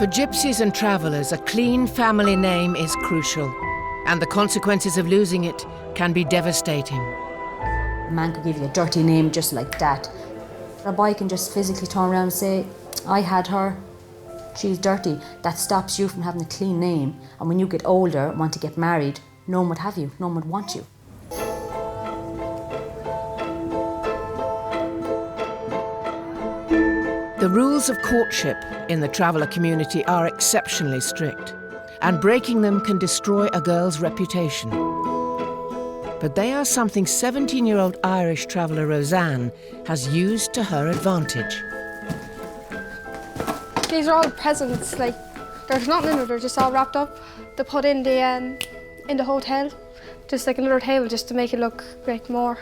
For gypsies and travellers, a clean family name is crucial, and the consequences of losing it can be devastating. A man could give you a dirty name just like that. A boy can just physically turn around and say, I had her, she's dirty. That stops you from having a clean name. And when you get older and want to get married, no one would have you, no one would want you. The rules of courtship in the traveller community are exceptionally strict, and breaking them can destroy a girl's reputation. But they are something 17-year-old Irish traveller Roseanne has used to her advantage. These are all presents, like, there's nothing in it, they're just all wrapped up. They put in the hotel, just like another table, just to make it look like more.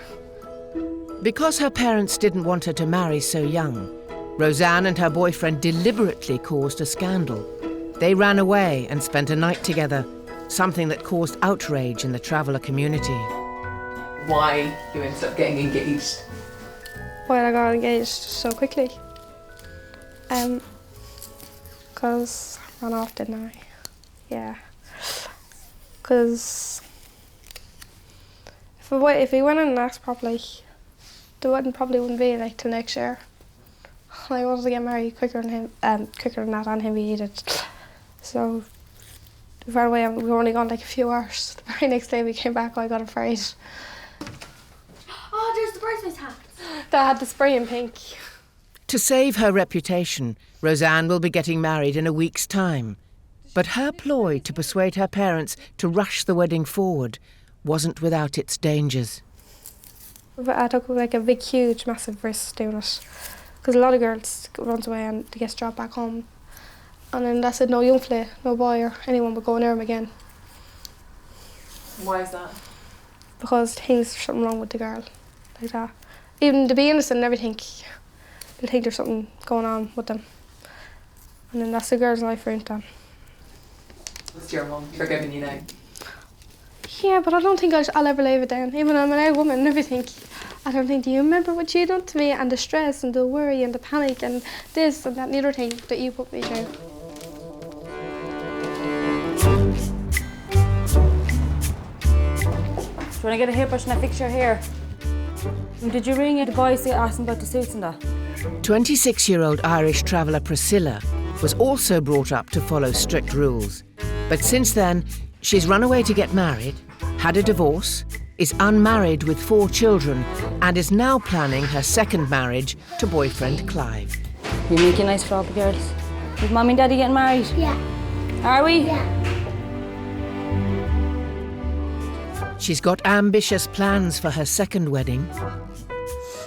Because her parents didn't want her to marry so young, Roseanne and her boyfriend deliberately caused a scandal. They ran away and spent a night together, something that caused outrage in the traveller community. Why you ended up getting engaged? Why I got engaged so quickly? Because I ran off, didn't I? Yeah. Because if we went in and asked properly, there probably wouldn't be like till next year. I wanted to get married quicker than him, quicker than that, and him we did. So we ran away, and we were only gone like a few hours. The very next day we came back, I got afraid. Oh, there's the bridesmaid's hat. That had the spray in pink. To save her reputation, Roseanne will be getting married in a week's time. But her ploy to persuade her parents to rush the wedding forward wasn't without its dangers. I took like a big, huge, massive risk doing it. Because a lot of girls runs away and they get dropped back home. And then that's it, no young fella, no boy or anyone would go near him again. Why is that? Because there's something wrong with the girl, like that. Even to be innocent and everything, they'll think there's something going on with them. And then that's the girl's life ruined them. What's your mum forgiving you now? Yeah, but I don't think I'll ever leave it down. Even I'm an old woman and everything. I don't think, do you remember what you done to me, and the stress and the worry and the panic and this and that and the other thing that you put me through? Do you want to get a hairbrush and I fix your hair? Did you ring the boys to ask them about the suits and that? 26-year-old Irish traveller Priscilla was also brought up to follow strict rules. But since then, she's run away to get married, had a divorce, is unmarried with 4 children, and is now planning her second marriage to boyfriend Clive. You're making nice for all the girls. Is Mummy and Daddy getting married? Yeah. Are we? Yeah. She's got ambitious plans for her second wedding.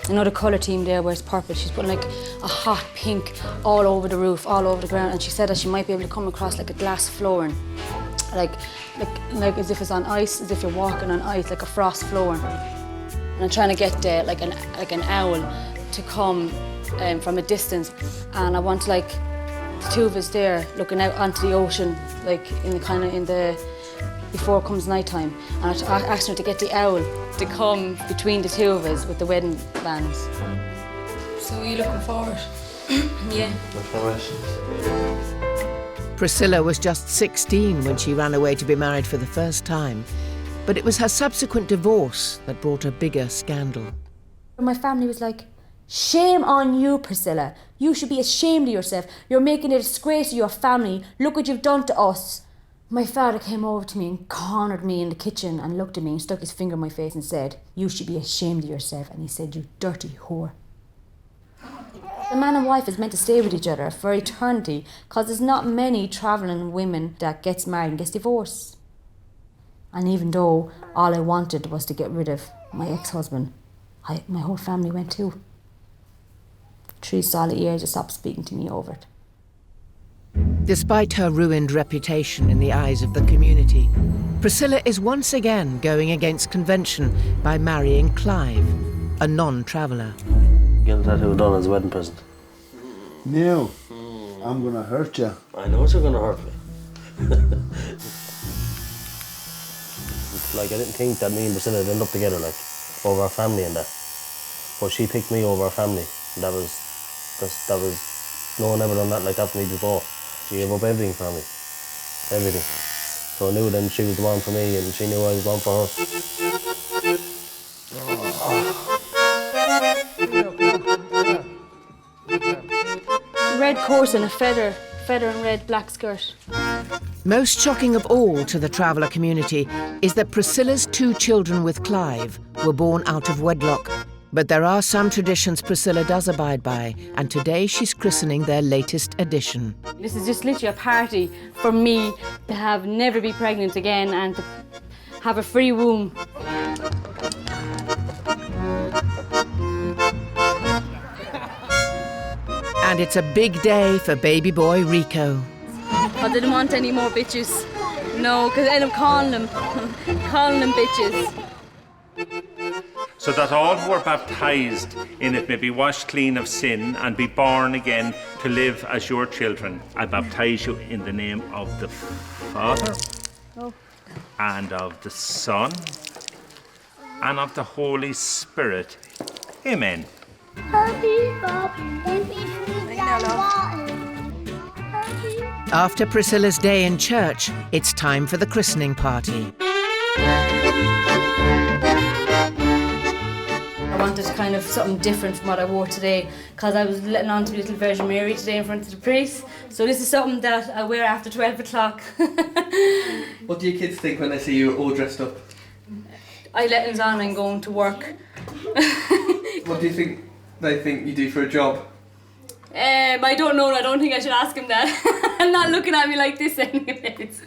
I know the colour team there where it's purple. She's putting like a hot pink all over the roof, all over the ground, and she said that she might be able to come across like a glass flooring. Like as if it's on ice, as if you're walking on ice, like a frost flooring. And I'm trying to get like an owl to come from a distance, and I want like the two of us there looking out onto the ocean, like before it comes night time. And I asked her to get the owl to come between the two of us with the wedding bands. So are you looking forward? Yeah. Priscilla was just 16 when she ran away to be married for the first time, but it was her subsequent divorce that brought a bigger scandal. My family was like, shame on you, Priscilla. You should be ashamed of yourself. You're making a disgrace to your family. Look what you've done to us. My father came over to me and cornered me in the kitchen and looked at me and stuck his finger in my face and said, you should be ashamed of yourself. And he said, you dirty whore. The man and wife is meant to stay with each other for eternity, because there's not many travelling women that gets married and gets divorced. And even though all I wanted was to get rid of my ex-husband, my whole family went too. 3 solid years, they stopped speaking to me over it. Despite her ruined reputation in the eyes of the community, Priscilla is once again going against convention by marrying Clive, a non-traveller. Get a tattoo done as a wedding present. No, I'm gonna hurt you. I know you're gonna hurt me. Like, I didn't think that me and Priscilla would end up together, like, over our family and that. But she picked me over our family. And that was, no one ever done that like that for me before. She gave up everything for me. Everything. So I knew then she was the one for me and she knew I was the one for her. Red coat and a feather and red black skirt. Most shocking of all to the traveller community is that Priscilla's 2 children with Clive were born out of wedlock. But there are some traditions Priscilla does abide by, and today she's christening their latest addition. This is just literally a party for me to have never be pregnant again and to have a free womb. And it's a big day for baby boy Rico. I didn't want any more bitches. No, because I end up calling them bitches. So that all who are baptised in it may be washed clean of sin and be born again to live as your children. I baptise you in the name of the Father and of the Son and of the Holy Spirit. Amen. After Priscilla's day in church, it's time for the christening party. I wanted kind of something different from what I wore today because I was letting on to Little Virgin Mary today in front of the priest. So this is something that I wear after 12 o'clock. What do your kids think when they see you all dressed up? I let them on and going to work. What do you think they think you do for a job? I don't know. I don't think I should ask him that. I'm not looking at me like this anyways.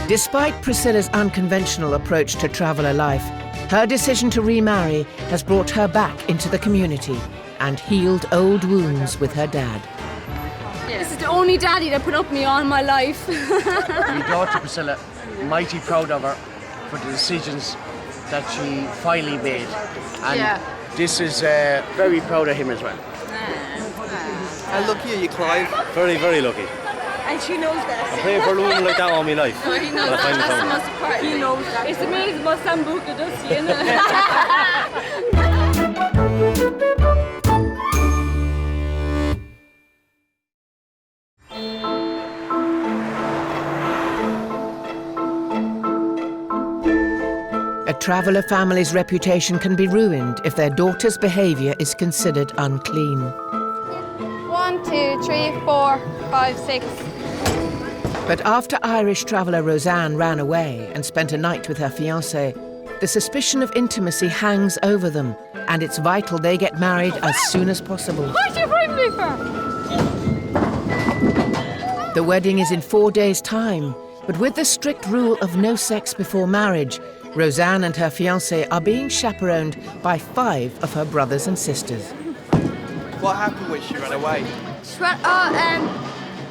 Despite Priscilla's unconventional approach to traveller life, her decision to remarry has brought her back into the community and healed old wounds with her dad. This is the only daddy that put up with me all my life. My daughter Priscilla, mighty proud of her for the decisions that she finally made. And this is very proud of him as well. How lucky are you, Clive? Very, very lucky. And she knows that. I'm praying for a woman like that all my life. No, he knows But I finally That's the found most her. important. He knows that. It's amazing what Sambuca does to you, isn't A traveller family's reputation can be ruined if their daughter's behaviour is considered unclean. 1, 2, 3, 4, 5, 6. But after Irish traveller Roseanne ran away and spent a night with her fiancé, the suspicion of intimacy hangs over them, and it's vital they get married as soon as possible. What are you bringing me for? The wedding is in 4 days' time, but with the strict rule of no sex before marriage, Roseanne and her fiancé are being chaperoned by 5 of her brothers and sisters. What happened when she ran away? She ran,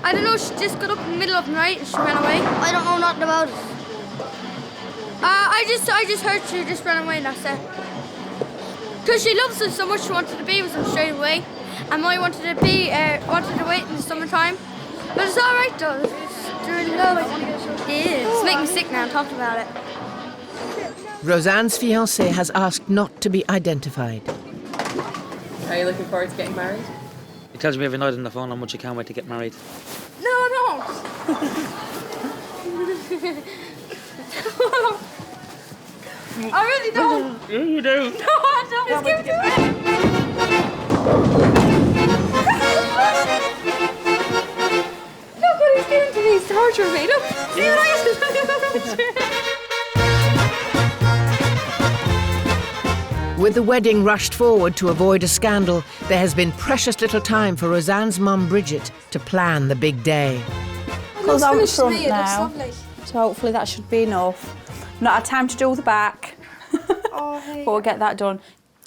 I don't know, she just got up in the middle of the night and she ran away. I don't know nothing about it. I just heard she just ran away and that's it. Because she loves us so much, she wanted to be with us straight away. And I wanted to wait in the summertime. But it's alright though, they're in love. It's making me sick now talking about it. Roseanne's fiancé has asked not to be identified. Are you looking forward to getting married? He tells me every night on the phone how much he can't wait to get married. No, I don't. I really don't. Yeah, you do. No, I don't. Just give it to me. Look what he's doing to me. He's torturing me. Look. See what I With the wedding rushed forward to avoid a scandal, there has been precious little time for Roseanne's mum Bridget to plan the big day. Because I'm front now, so hopefully that should be enough. Not had time to do the back, but we'll get that done.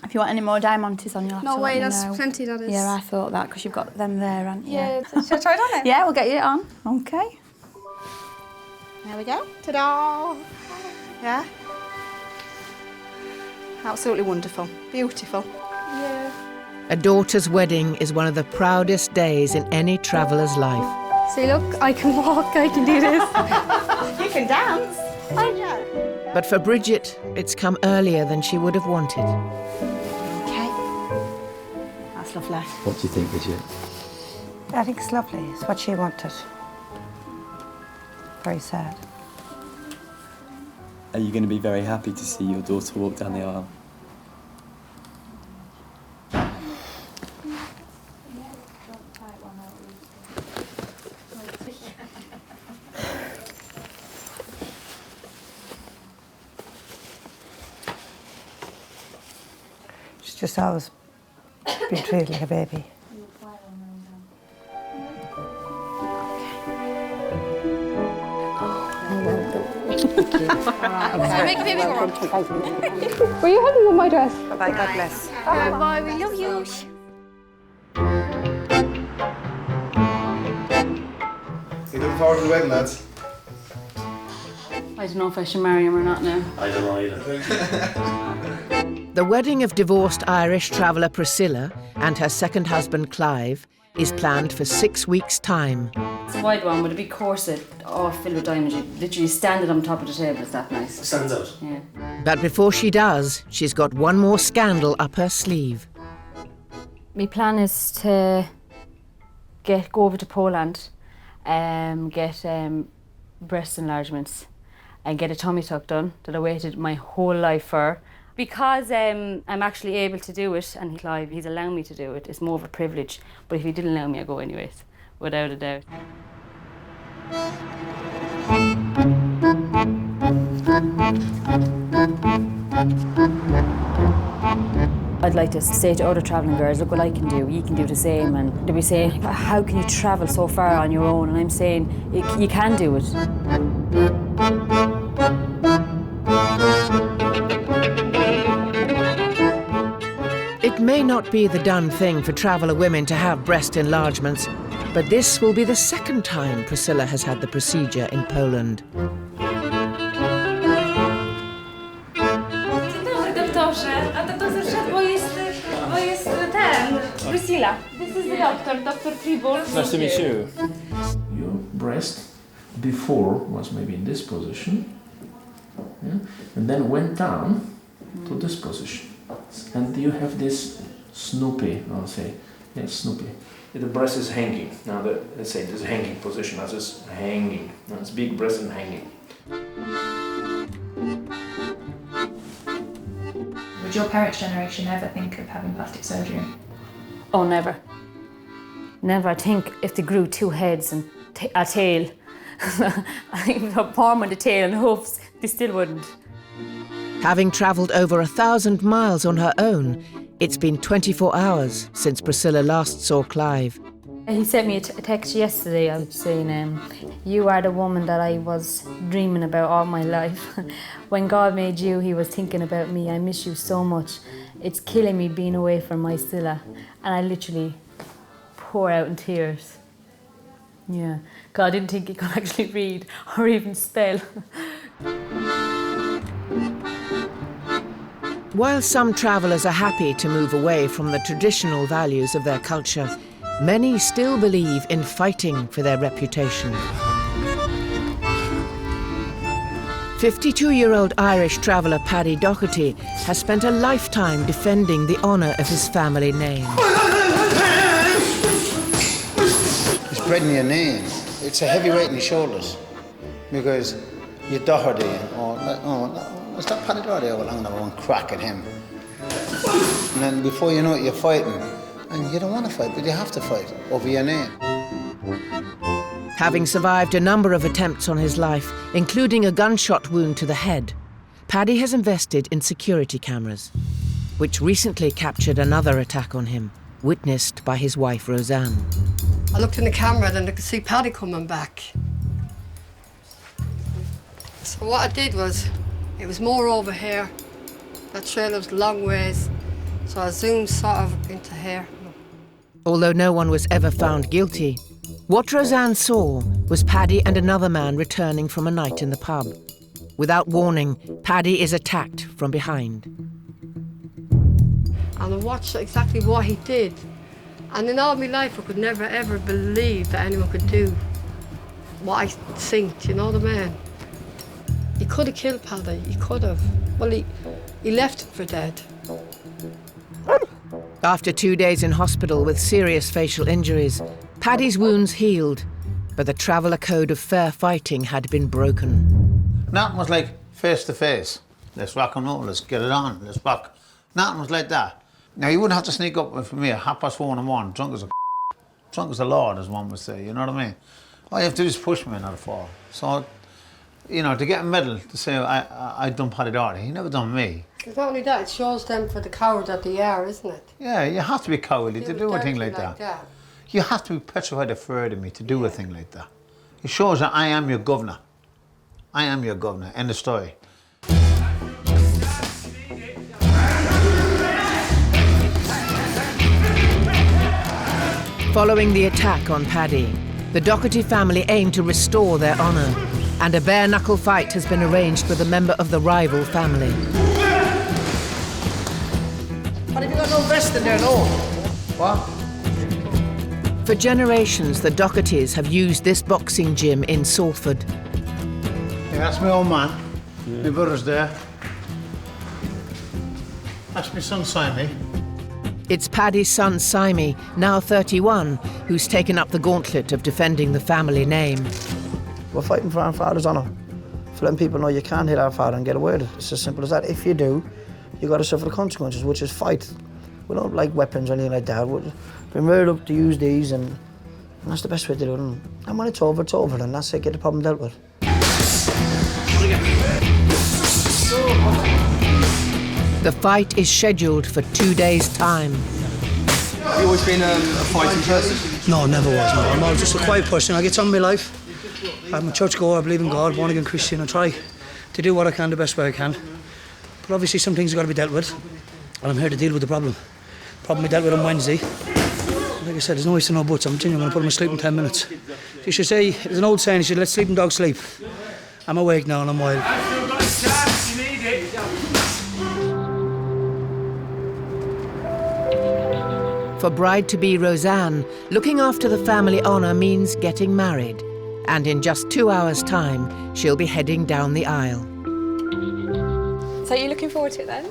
If you want any more diamantes on, you'll have to let me know. plenty, that is. Yeah, I thought that because you've got them there, haven't you? Yeah, should I try it on it? Yeah, we'll get you it on. Okay. There we go. Ta-da! Yeah. Absolutely wonderful. Beautiful. Yeah. A daughter's wedding is one of the proudest days in any traveller's life. See, look, I can walk, I can do this. You can dance. But for Bridget, it's come earlier than she would have wanted. Okay. That's lovely. What do you think, Bridget? I think it's lovely. It's what she wanted. Very sad. Are you going to be very happy to see your daughter walk down the aisle? She's just always been treated like a baby. Were you happy with my dress? Bye-bye, God bless. Bye, we love you. You looking forward to the wedding, lads? I don't know if I should marry him or not now. I don't know either. The wedding of divorced Irish traveller Priscilla and her second husband Clive is planned for 6 weeks' time. It's a wide one with a big corset, all filled with diamonds. You literally stand it on top of the table. It's that nice. It stands out. Yeah. But before she does, she's got one more scandal up her sleeve. My plan is to go over to Poland, get breast enlargements and get a tummy tuck done that I waited my whole life for. Because I'm actually able to do it, and Clive, he's allowing me to do it, it's more of a privilege. But if he didn't allow me, I'd go anyways, without a doubt. I'd like to say to other travelling girls, look what I can do, you can do the same. And they'll be saying, how can you travel so far on your own? And I'm saying, you can do it. It may not be the done thing for traveller women to have breast enlargements, but this will be the second time Priscilla has had the procedure in Poland. Priscilla, this is the doctor, Dr. Tribble. Nice to meet you. Your breast before was maybe in this position, yeah? And then went down to this position. And you have this Snoopy, I'll say. Yes, Snoopy. The breast is hanging. Now, let's say this hanging position, that's just hanging. Now it's big breast and hanging. Would your parents' generation ever think of having plastic surgery? Oh, never. Never. I think if they grew two heads and a tail, I think a palm and a tail and hoofs, they still wouldn't. Having travelled over 1,000 miles on her own, it's been 24 hours since Priscilla last saw Clive. He sent me a text yesterday saying, you are the woman that I was dreaming about all my life. When God made you, he was thinking about me. I miss you so much. It's killing me being away from my Scylla. And I literally pour out in tears. Yeah, God, I didn't think he could actually read or even spell. While some travellers are happy to move away from the traditional values of their culture, many still believe in fighting for their reputation. 52-year-old Irish traveller Paddy Doherty has spent a lifetime defending the honour of his family name. Spreading your name, it's a heavy weight on your shoulders because you're Doherty, it's not Paddy Doherty, I'm going to have one crack at him. And then before you know it, you're fighting. And you don't want to fight, but you have to fight over your name. Having survived a number of attempts on his life, including a gunshot wound to the head, Paddy has invested in security cameras, which recently captured another attack on him, witnessed by his wife Roseanne. I looked in the camera and I could see Paddy coming back. So what I did was, it was more over here. That trailer was a long ways, so I zoomed sort of into here. Although no one was ever found guilty, what Roseanne saw was Paddy and another man returning from a night in the pub. Without warning, Paddy is attacked from behind. And I watched exactly what he did. And in all my life, I could never ever believe that anyone could do what I think, you know what I mean? could have killed Paddy. He could have. Well, he left him for dead. After 2 days in hospital with serious facial injuries, Paddy's wounds healed, but the Traveller code of fair fighting had been broken. Nothing was like face to face. Let's rock and roll, let's get it on, let's rock. Nothing was like that. Now, you wouldn't have to sneak up for me at 4:30 in the morning, drunk as a lord, as one would say, you know what I mean? All you have to do is push me not to fall. So, you know, to get a medal, to say I done Paddy Doherty, he never done me. It's not only that, it shows them for the coward that they are, isn't it? Yeah, you have to be cowardly to do a thing like that. You have to be petrified afraid of me to do a thing like that. It shows that I am your governor. I am your governor. End of story. Following the attack on Paddy, the Doherty family aim to restore their honour, and a bare-knuckle fight has been arranged with a member of the rival family. What have you got no vest in there, no? What? For generations, the Dohertys have used this boxing gym in Salford. Yeah, that's my old man. My brother's there. That's my son, Simon. It's Paddy's son, Simon, now 31, who's taken up the gauntlet of defending the family name. We're fighting for our father's honour, for letting people know you can't hit our father and get away with it. It's as simple as that. If you do, you've got to suffer the consequences, which is fight. We don't like weapons or anything like that. We've been reared up to use these, and that's the best way to do it. And when it's over, and that's it, get the problem dealt with. The fight is scheduled for 2 days' time. Have you always been a fighting person? No, never was, no. I'm just a quiet person. I get on with my life. I'm a churchgoer, I believe in God, born again Christian. I try to do what I can the best way I can. But obviously some things have got to be dealt with, and I'm here to deal with the problem. Problem we dealt with on Wednesday. Like I said, there's no ifs and no buts. I'm genuinely going to put him to sleep in 10 minutes. You should say, there's an old saying, you should let sleeping dogs sleep. I'm awake now and I'm wild. For bride-to-be Roseanne, looking after the family honour means getting married. And in just 2 hours' time, she'll be heading down the aisle. So you're looking forward to it then?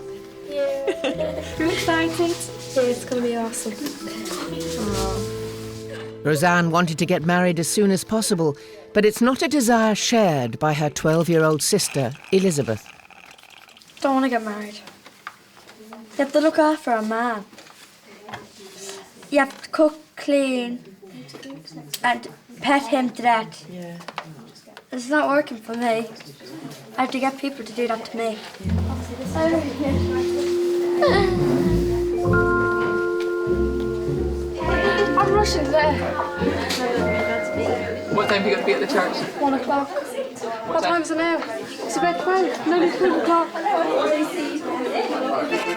Yeah. You're excited? Yeah, it's going to be awesome. Roseanne wanted to get married as soon as possible, but it's not a desire shared by her 12-year-old sister, Elizabeth. Don't want to get married. You have to look after a man. You have to cook, clean, and pet him to death. Yeah. It's not working for me. I have to get people to do that to me. I'm rushing there. What time have you got to be at the church? 1 o'clock. What time is it now? It's about 12, nearly 12 o'clock.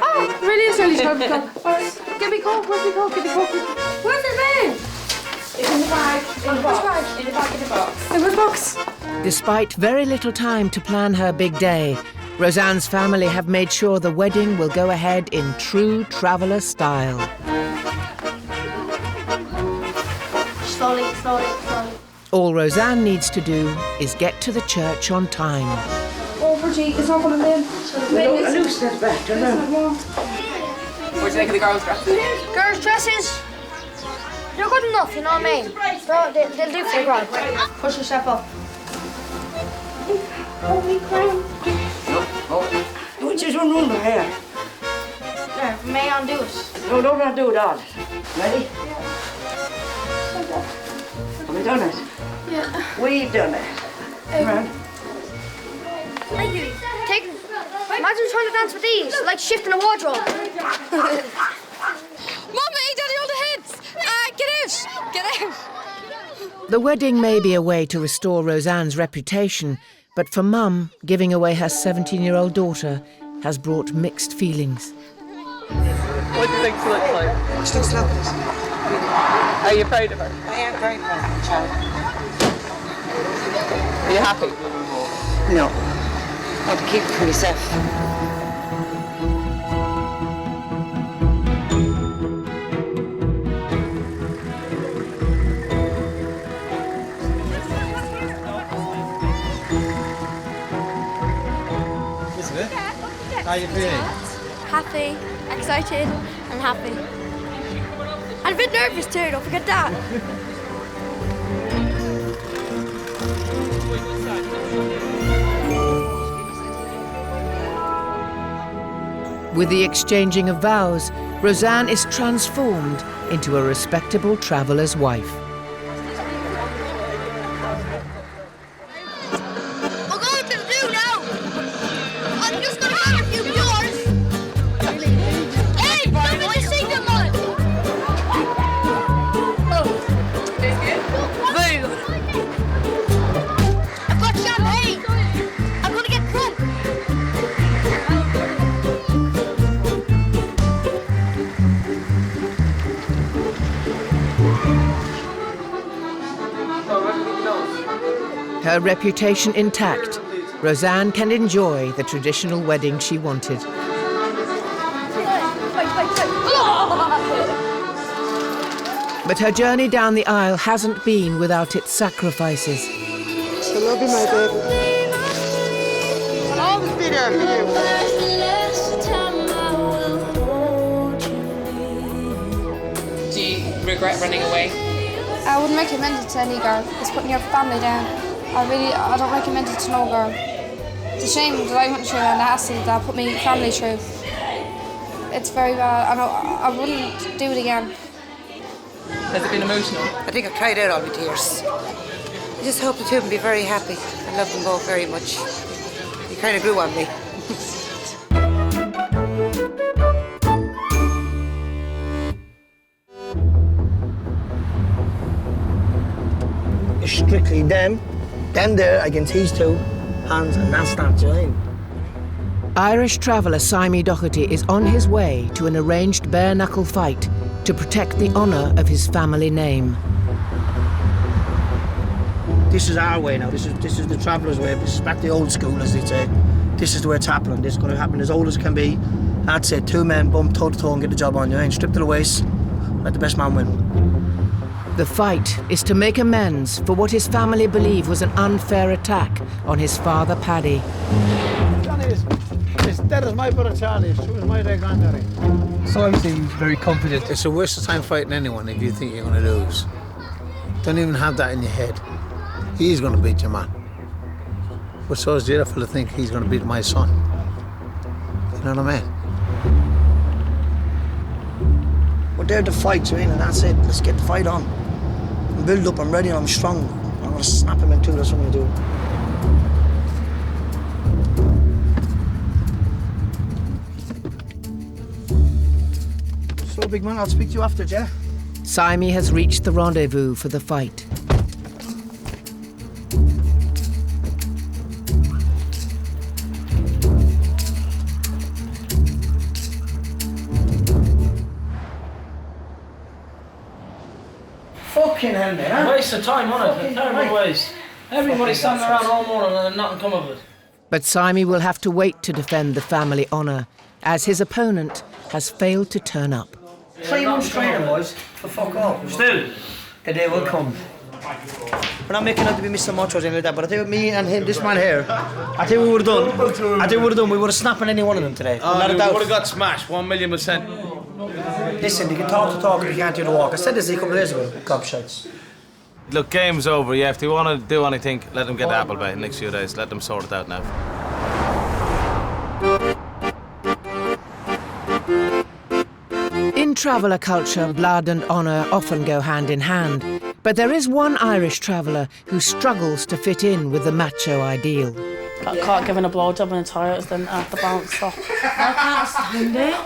Oh, it really is nearly 12 o'clock. Right. Give me coke, where's my coke? Give me coke. Where's the van? It's in the bag. In the box. In the back of the box. In the box. Despite very little time to plan her big day, Roseanne's family have made sure the wedding will go ahead in true Traveller style. Slowly, slowly, slowly. All Roseanne needs to do is get to the church on time. Oh, Bridgie, it's not going to live. Loose that back, don't know. What do you think of the girls' dresses? Girls' dresses? They're good enough, you know what I mean? They'll do for the ground. Push yourself up. You just run my hair. There, may I undo it? No, don't do it all. Ready? Have we done it? Yeah. We've done it. Come on. Thank you. Imagine trying to dance with these, like shifting a wardrobe. Mummy, Daddy, hold the heads! Get out! Get out! The wedding may be a way to restore Roseanne's reputation, but for Mum, giving away her 17-year-old daughter has brought mixed feelings. What do you think she looks like? She looks lovely. Are you proud of her? I am very proud of the child. Are you happy? No. I have to keep it for myself. How are you feeling? Happy, excited, and happy. And a bit nervous too, don't forget that. With the exchanging of vows, Roseanne is transformed into a respectable traveller's wife. We're going to the zoo now. I'm just going to have a few yours. Hey, somebody sing them on. Very good. I've got champagne. I'm going to get drunk. Her reputation intact, Roseanne can enjoy the traditional wedding she wanted. But her journey down the aisle hasn't been without its sacrifices. I love you, my baby. I'll always be there for you. Do you regret running away? I wouldn't recommend it to any girl. It's putting your family down. I don't recommend it to no girl. It's a shame that I went through and the hassle that put my family through. It's very bad. I wouldn't do it again. Has it been emotional? I think I've cried out all my tears. I just hope the two can be very happy. I love them both very much. He kind of grew on me. It's strictly them there against these two hands, and that's that, do you know what I mean? Irish traveller Simey Doherty is on his way to an arranged bare-knuckle fight to protect the honour of his family name. This is our way now. This is the traveller's way. This is back to the old school, as they say. This is the way it's happening. This is going to happen as old as can be. That's it. Two men bump toe to toe and get the job on. You know, strip to the waist. Let the best man win. The fight is to make amends for what his family believe was an unfair attack on his father, Paddy. Johnny is dead as my brother Charlie, as true as my dead granddaddy. Simon seems very confident. It's a waste of time fighting anyone if you think you're going to lose. Don't even have that in your head. He's going to beat your man. But so is the other fella think he's going to beat my son. You know what I mean? We're there to fight, you know, and that's it. Let's get the fight on. I'm built up, I'm ready, and I'm strong. I'm going to snap him in two, that's what I'm going to do. So, big man, I'll speak to you after, yeah? Simey has reached the rendezvous for the fight. Fucking hell, mate, huh? Waste of time, wasn't it? A terrible waste. Everybody's standing around all morning and nothing come of it. But Simey will have to wait to defend the family honour, as his opponent has failed to turn up. 3 months training, boys, for fuck off. Still? The day will come. We're not making out to be Mr. Macho or anything like that, but I think me and him, this man here, I think we would have done. We would have snapped on any one of them today. Oh, we would have got smashed, 1,000,000%. Listen, you can talk the talk, you can't do the walk. I said this a couple of days ago, gobshites. Look, game's over. Yeah, if they want to do anything, let them get the apple by the next few days. Let them sort it out now. In traveller culture, blood and honour often go hand in hand. But there is one Irish traveller who struggles to fit in with the macho ideal. I can't give in a blowjob in the toilets, then I have to bounce off. I can't stand it.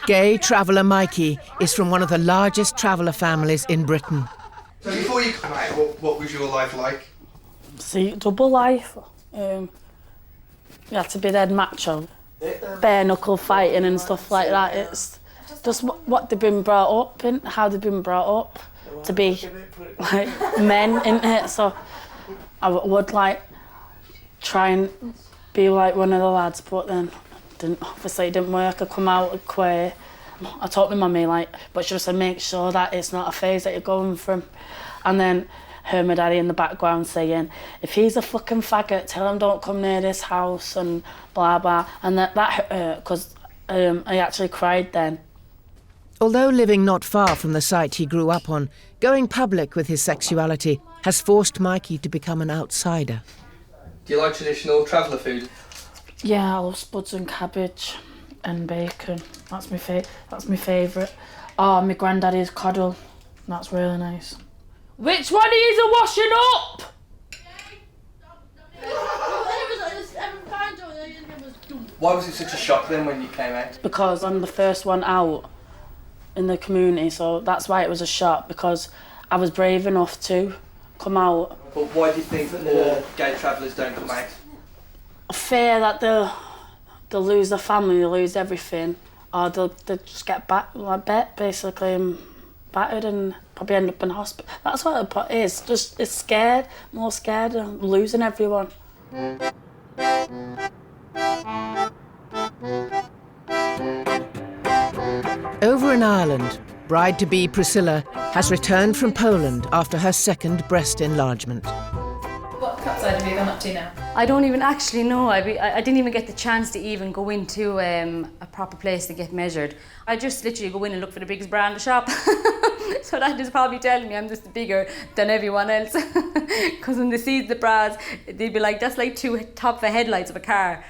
Gay traveller Mikey is from one of the largest traveller families in Britain. So before you came out, what was your life like? See, double life. You had to be dead macho. Bare knuckle fighting and stuff like that. It's just what they've been brought up in, how they've been brought up to be like men, isn't it? So I would like try and be like one of the lads, but then obviously it didn't work. I come out and queer. I talked to mummy, but she just said make sure that it's not a phase that you're going from. And then heard my daddy in the background saying, if he's a fucking faggot, tell him don't come near this house and blah, blah. And that hurt, because I actually cried then. Although living not far from the site he grew up on, going public with his sexuality has forced Mikey to become an outsider. Do you like traditional traveller food? Yeah, I love spuds and cabbage and bacon. That's my favourite. Oh, my granddaddy's coddle. That's really nice. Which one of you are washing up? Why was it such a shock then when you came out? Because I'm the first one out in the community, so that's why it was a shock, because I was brave enough to come out. But why do you think that more gay travellers don't come out? I fear that they'll lose their family, they'll lose everything, or they'll just get basically battered and probably end up in hospital. That's what it is, just it's scared, more scared of losing everyone. Over in Ireland, bride-to-be Priscilla has returned from Poland after her second breast enlargement. What cutside have you gone up to now? I don't even actually know. I didn't even get the chance to even go into a proper place to get measured. I just literally go in and look for the biggest brand of shop. So that is probably telling me I'm just bigger than everyone else. Because when they see the bras, they'd be like, that's like 2 top of the headlights of a car.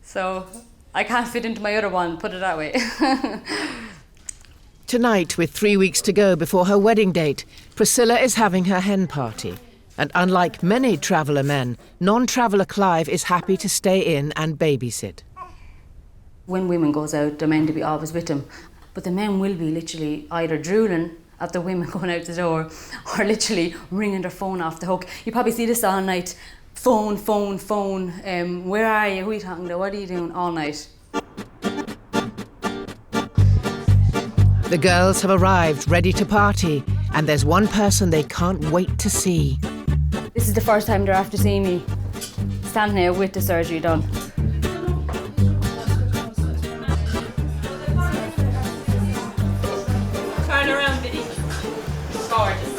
So I can't fit into my other one, put it that way. Tonight, with 3 weeks to go before her wedding date, Priscilla is having her hen party. And unlike many traveller men, non-traveller Clive is happy to stay in and babysit. When women goes out, they're meant to be always with them. But the men will be literally either drooling at the women going out the door or literally ringing their phone off the hook. You probably see this all night. Phone, phone, phone. Where are you? Who are you talking to? What are you doing all night? The girls have arrived ready to party, and there's one person they can't wait to see. This is the first time they're after seeing me standing here with the surgery done. Turn around, Biddy. Gorgeous.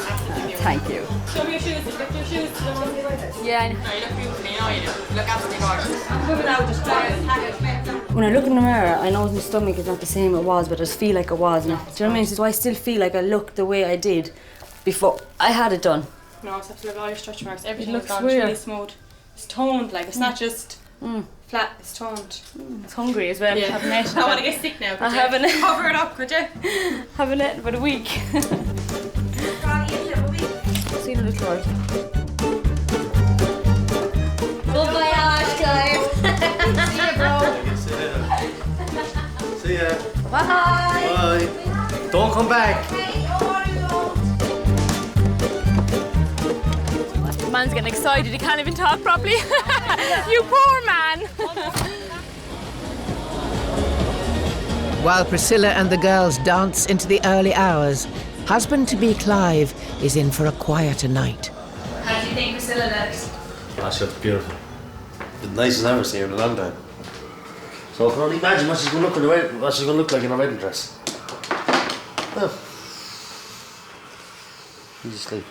Thank you. Show me your shoes. Lift your shoes to the one you like. Yeah, I know. No, you look beautiful. You know you do. You look absolutely gorgeous. I'm moving out just When I look in the mirror, I know my stomach is not the same it was, but I just feel like it was. And do you know what I mean? So I still feel like I look the way I did before I had it done. No, it's absolutely all your stretch marks. Everything looks looks gone. weird. It's really smooth. It's toned, like it's not just flat. It's toned. It's hungry as well. Yeah. I haven't eaten. I want to get sick now. I haven't. Cover it up, could you? Haven't eaten for a week. See you in a little while. Bon voyage, Clive. See you, bro. See ya. Bye. Bye. Don't come back. The man's getting excited. He can't even talk properly. You poor man. While Priscilla and the girls dance into the early hours, husband-to-be Clive is in for a quieter night. How do you think Priscilla looks? Oh, she looks beautiful. The nicest I've ever seen her in a long time. So I can only imagine what she's going to look like in a wedding dress. Oh. Easy sleep.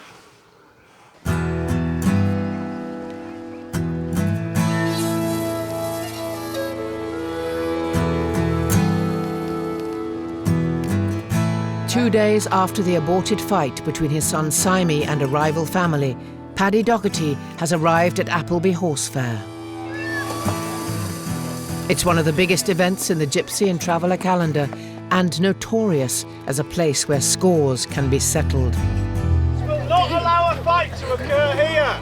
Two days after the aborted fight between his son Simey and a rival family, Paddy Doherty has arrived at Appleby Horse Fair. It's one of the biggest events in the Gypsy and Traveller calendar and notorious as a place where scores can be settled. Will not allow a fight to occur here.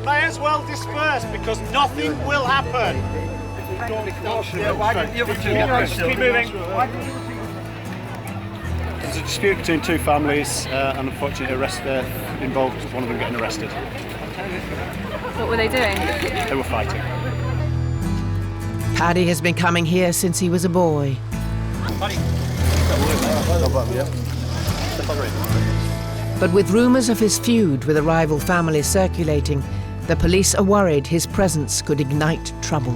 May as well disperse because nothing will happen. Keep moving. There's a dispute between two families and unfortunately involved one of them getting arrested. What were they doing? They were fighting. Paddy has been coming here since he was a boy. But with rumours of his feud with a rival family circulating, the police are worried his presence could ignite trouble.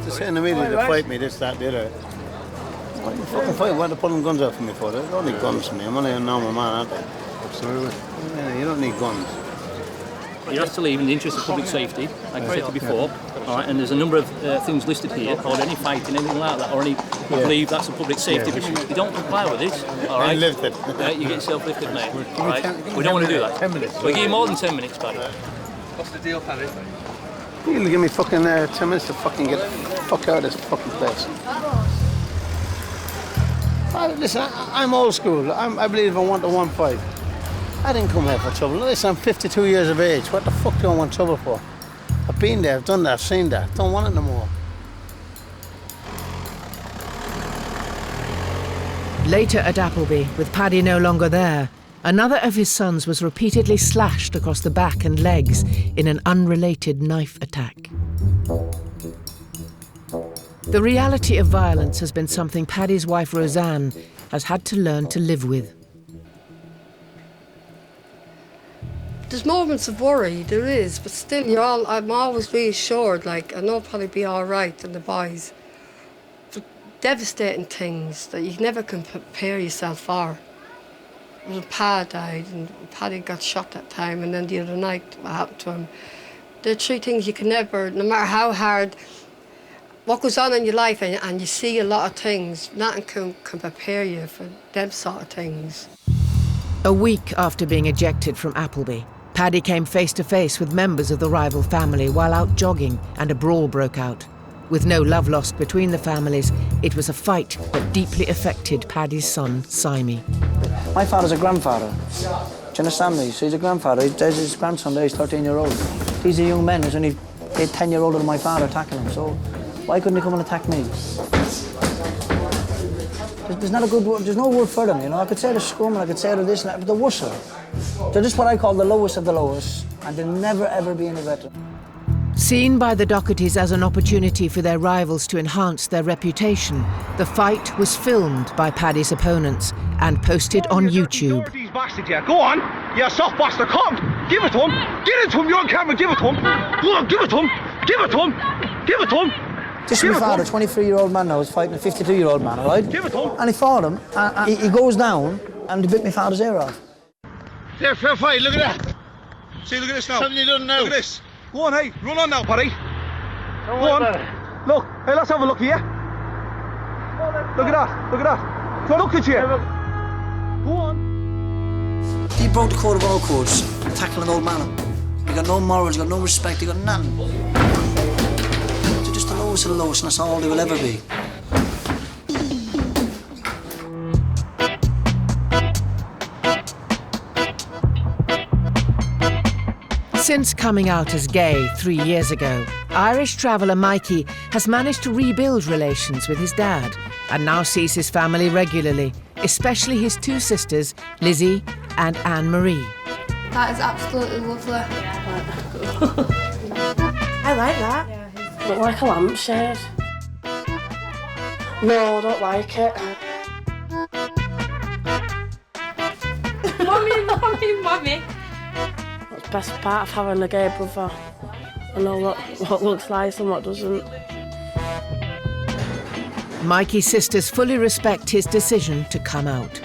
They're saying to me to fight me, this, that, the other. Why you fucking fight? Why are they pulling guns out for me for? They don't need guns for me. I'm only a normal man, aren't they? Absolutely. Yeah, you don't need guns. You have to leave in the interest of public safety, like I said to you before. All right, and there's a number of things listed here, or any fighting, anything like that, or any. I believe that's a public safety issue. You don't comply with it. All right. Lifted. You get yourself lifted, mate. All right. We don't want to do that. 10 minutes. We'll give you more than 10 minutes, buddy. What's the deal, Paddy? You'll give me fucking 10 minutes to fucking get the fuck out of this fucking place. Listen, I'm old school. I believe in 1 to 1.5. I didn't come here for trouble. Listen, I'm 52 years of age. What the fuck do I want trouble for? I've been there, I've done that, I've seen that. Don't want it no more. Later at Appleby, with Paddy no longer there, another of his sons was repeatedly slashed across the back and legs in an unrelated knife attack. The reality of violence has been something Paddy's wife Roseanne has had to learn to live with. There's moments of worry, there is, but still, I'm always reassured, like, I know Paddy'll be all right and the boys. But devastating things that you never can prepare yourself for. When Pa died and Paddy got shot that time, and then the other night, what happened to him. There are 3 things you can never, no matter how hard, what goes on in your life, and you see a lot of things, nothing can prepare you for them sort of things. A week after being ejected from Appleby, Paddy came face to face with members of the rival family while out jogging, and a brawl broke out. With no love lost between the families, it was a fight that deeply affected Paddy's son, Simey. My father's a grandfather. Do you understand me? So he's a grandfather. There's his grandson there, he's 13-year-old. These are young men, there's only 10-year older than my father attacking him, so why couldn't he come and attack me? There's not a good word, there's no word for them, you know. I could say they're scum and I could say they're this and that, but they're worse. They're just what I call the lowest of the lowest, and they'll never ever be any better. Seen by the Dohertys as an opportunity for their rivals to enhance their reputation, the fight was filmed by Paddy's opponents and posted on YouTube. These bastards, yeah. Go on, you soft bastard, come! Give it to him! Give it to him, you're on camera, give it to him! Go on, give it to him! Give it to him! Give it to him! This is my father, a 23-year-old man now, is fighting a 52-year-old man, all right? Give it to him! And he fought him, and he goes down, and he bit my father's ear off. There, fair fight, look at that! See, look at this now. Something you done now. Look at this. Go on, hey, run on now, Paddy. Go on. Look, hey, let's have a look here. Look at that, look at that. So look at you. Go on. He broke the code of all codes, tackling an old man. He got no morals, he got no respect, he got nothing. They're just the lowest of the lowest, and that's all they will ever be. Since coming out as gay 3 years ago, Irish traveller Mikey has managed to rebuild relations with his dad and now sees his family regularly, especially his 2 sisters, Lizzie and Anne-Marie. That is absolutely lovely. I like that. Look like a lampshade. No, I don't like it. Mummy. That's the best part of having a gay brother. I know what looks nice and what doesn't. Mikey's sisters fully respect his decision to come out.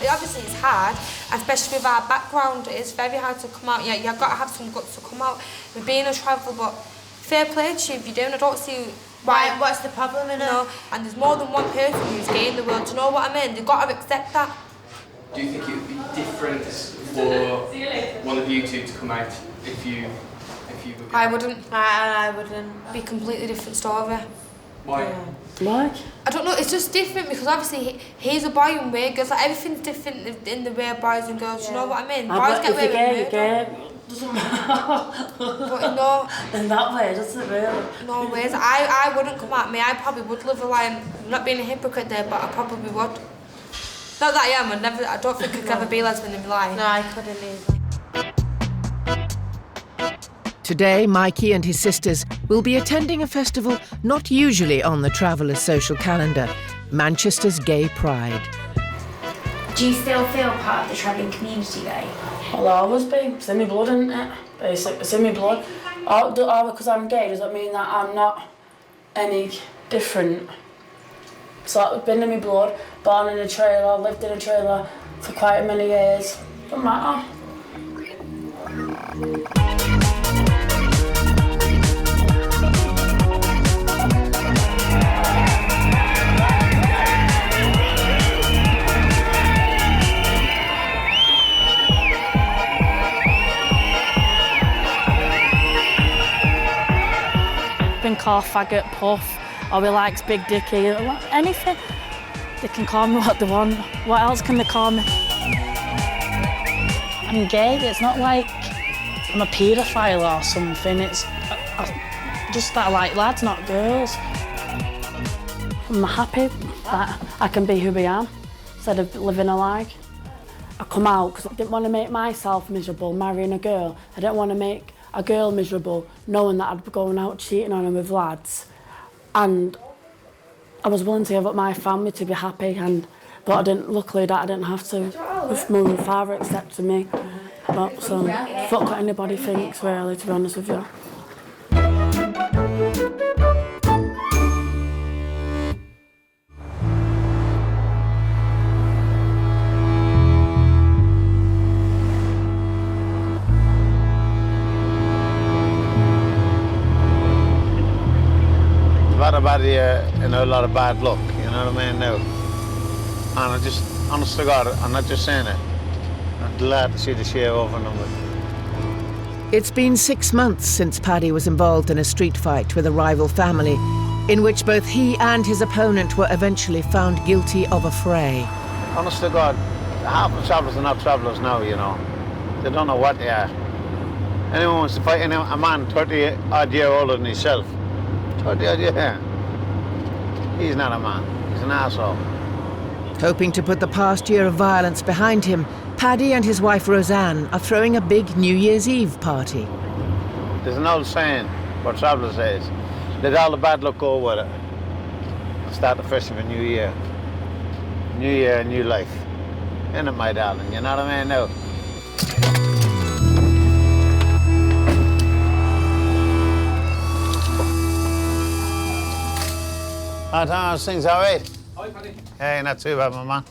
Obviously it's hard, especially with our background. It's very hard to come out. Yeah, you've got to have some guts to come out. We're being a traveller, but fair play to you if you're doing. I don't see why. What's the problem in it? No, and there's more than one person who's gay in the world. Do you know what I mean? They've got to accept that. Do you think it would be different for one of you two to come out if you were gay? I wouldn't. I wouldn't. Be a completely different story. Why? Why? I don't know, it's just different because obviously he's a boy and we're girls. Like everything's different in the way of boys and girls, you know what I mean? Boys get away with murder. Doesn't matter. But no. In that way, doesn't it really? No ways. I wouldn't come at me. I probably would live a lie. I'm not being a hypocrite there, but I probably would. Not that I am, I don't think I could ever be a lesbian in my life. No, I couldn't either. Today, Mikey and his sisters will be attending a festival not usually on the traveller's social calendar, Manchester's Gay Pride. Do you still feel part of the travelling community though? I'll always be. It's in my blood, isn't it? Basically, it's in my blood. Because I'm gay, does that mean that I'm not any different? So it's been in my blood, born in a trailer, lived in a trailer for quite many years. Doesn't matter. call faggot, puff, or he likes big dicky, anything. They can call me what they want. What else can they call me? I'm gay. It's not like I'm a paedophile or something. It's just that I like lads, not girls. I'm happy that I can be who I am instead of living a lie. I come out because I didn't want to make myself miserable marrying a girl. I didn't want to make a girl miserable knowing that I'd be going out cheating on her with lads. And I was willing to give up my family to be happy, but I didn't. Luckily, that I didn't have to. With mum and father accepting me. But so, fuck what anybody thinks, really, to be honest with you. A lot of bad and a lot of bad luck, you know what I mean, now. And I just, honest to God, I'm not just saying it. I'm glad to see the share over and over. It's been 6 months since Paddy was involved in a street fight with a rival family, in which both he and his opponent were eventually found guilty of a fray. Honest to God, half the travellers are not travellers now, you know. They don't know what they are. Anyone wants to fight a man 30-odd years older than himself. 30-odd years. He's not a man, he's an arsehole. Hoping to put the past year of violence behind him, Paddy and his wife Roseanne are throwing a big New Year's Eve party. There's an old saying, what Traveller says, let all the bad luck go with it. And start the first of a new year. New year, new life. Isn't it, my darling? You know what I mean now? Hi, Thomas, things all right? Hi, Paddy. Hey, not too bad, my man.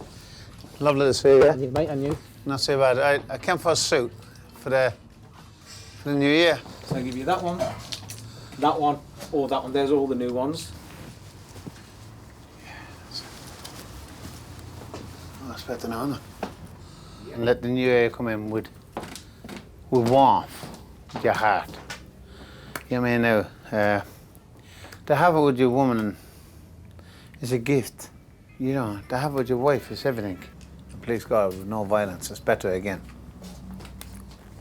Lovely to see you. And you, mate, and you? Not too bad. I came for a suit for the new year. So I'll give you that one, or that one. There's all the new ones. Oh, that's better now, isn't it? And let the new year come in with warmth, with your heart. You know what I mean now? To have it with your woman is a gift. You know, to have it with your wife is everything. And please God, with no violence, it's better again.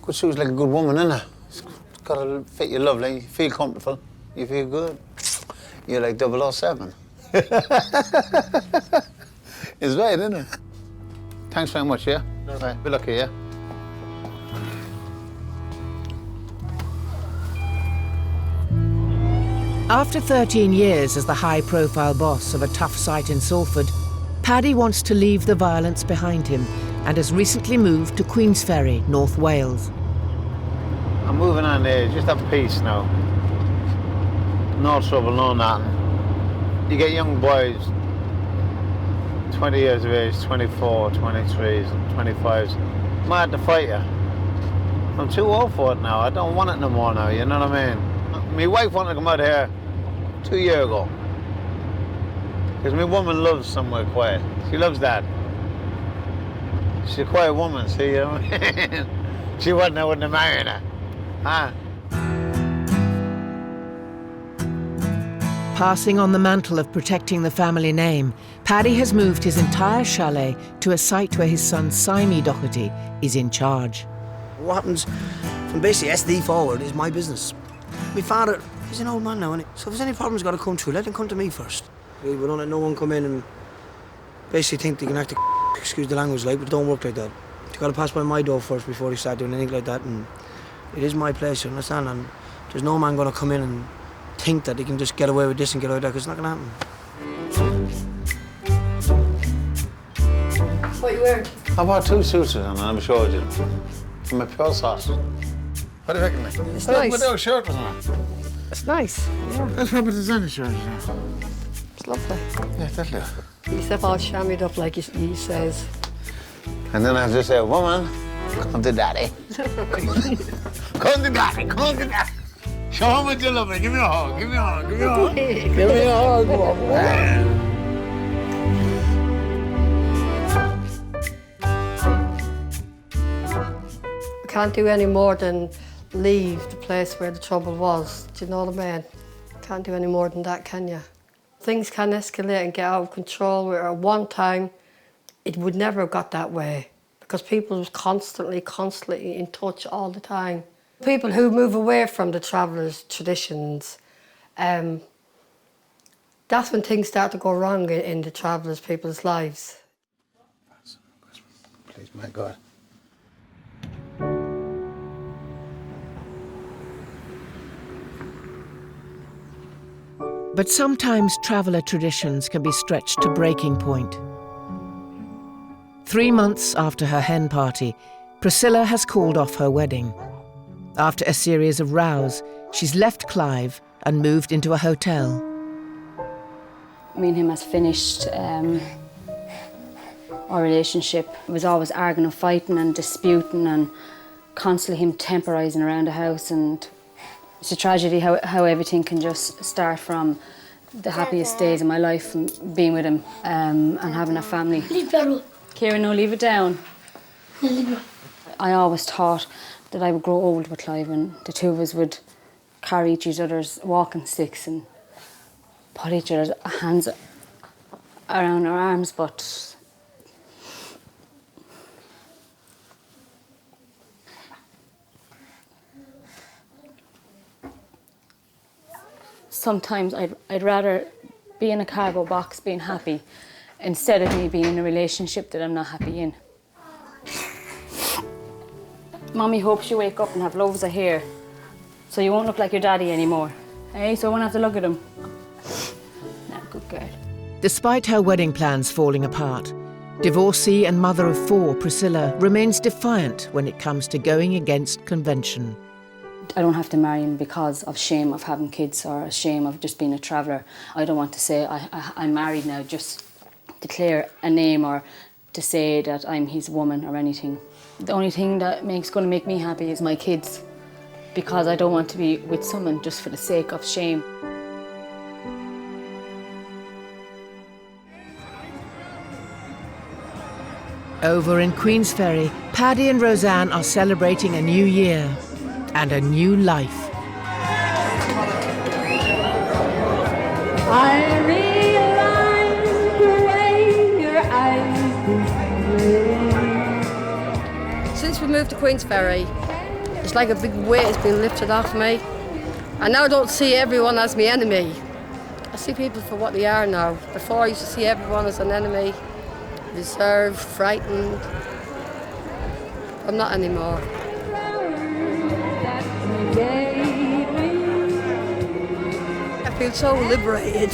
Good suit's like a good woman, innit? It's got to fit you lovely, you feel comfortable, you feel good. You're like 007. It's right, isn't it? Thanks very much, yeah? No. Right, be lucky, yeah? After 13 years as the high-profile boss of a tough site in Salford, Paddy wants to leave the violence behind him and has recently moved to Queensferry, North Wales. I'm moving on there, just have peace now. No trouble, no nothing. You get young boys, 20 years of age, 24, 23s, 25s, mad to fight you. I'm too old for it now, I don't want it no more now, you know what I mean? My wife wanted to come out here 2 years ago. Because my woman loves somewhere quiet. She loves that. She's a quiet woman, see, you know what I mean? She wouldn't have married her. Huh? Passing on the mantle of protecting the family name, Paddy has moved his entire chalet to a site where his son Simey Doherty is in charge. What happens from basically SD forward is my business. My father, he's an old man now, isn't he? So if there's any problems got to come through, let them come to me first. We don't let no one come in and basically think they can act excuse the language like, but it don't work like that. You got to pass by my door first before you start doing anything like that, and it is my place, you understand? And there's no man going to come in and think that he can just get away with this and get away with that, because it's not going to happen. What you wearing? I bought 2 suits and I'm showing you. From a pure sauce. What do you reckon, mate? It's nice. With those shirt, wasn't it? It's nice, yeah. That's what designer shirt. It's lovely. Yeah, that'll do. He's all shammied up like he says. And then I just say, woman, come to daddy. Come to daddy, come to daddy. Show him what you love me. Give me a hug, give me a hug, give me a hug. Give me a hug, woman. Can't do any more than leave the place where the trouble was. Do you know what I mean? can't do any more than that, can you? Things can escalate and get out of control, where at one time it would never have got that way because people was constantly in touch all the time. People who move away from the travellers' traditions, that's when things start to go wrong in the travellers' people's lives. Please, my God. But sometimes traveller traditions can be stretched to breaking point. 3 months after her hen party, Priscilla has called off her wedding. After a series of rows, she's left Clive and moved into a hotel. Me and him has finished our relationship. It was always arguing and fighting and disputing and constantly him temporising around the house, and it's a tragedy how everything can just start from the happiest days of my life, from being with him and having a family. Kieran, no, leave it down. I always thought that I would grow old with Clive and the two of us would carry each other's walking sticks and put each other's hands around our arms, but sometimes I'd rather be in a cardboard box being happy instead of me being in a relationship that I'm not happy in. Mommy hopes you wake up and have loads of hair so you won't look like your daddy anymore. Eh? So I won't have to look at him. No, good girl. Despite her wedding plans falling apart, divorcee and mother of 4 Priscilla remains defiant when it comes to going against convention. I don't have to marry him because of shame of having kids or shame of just being a traveller. I don't want to say I'm married now, just declare a name or to say that I'm his woman or anything. The only thing that going to make me happy is my kids, because I don't want to be with someone just for the sake of shame. Over in Queensferry, Paddy and Roseanne are celebrating a new year and a new life. I realize the way your eyes Since we moved to Queensferry, it's like a big weight has been lifted off me. I now don't see everyone as my enemy. I see people for what they are now. Before I used to see everyone as an enemy, reserved, frightened. I'm not anymore. I feel so liberated.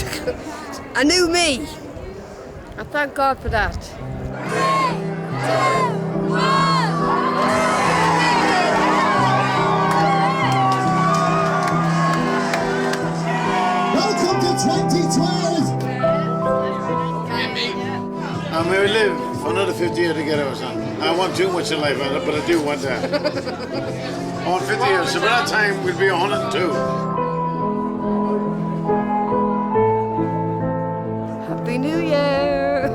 A new me. I thank God for that. 3, 2, 1. Welcome to 2012. And we will live for another 50 years together or something. I want too much in life, but I do want that. I want 50 years, so by that time we'll be 102. Happy New Year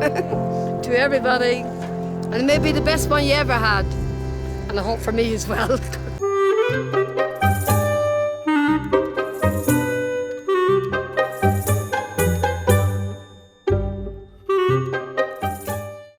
to everybody. And it may be the best one you ever had. And I hope for me as well.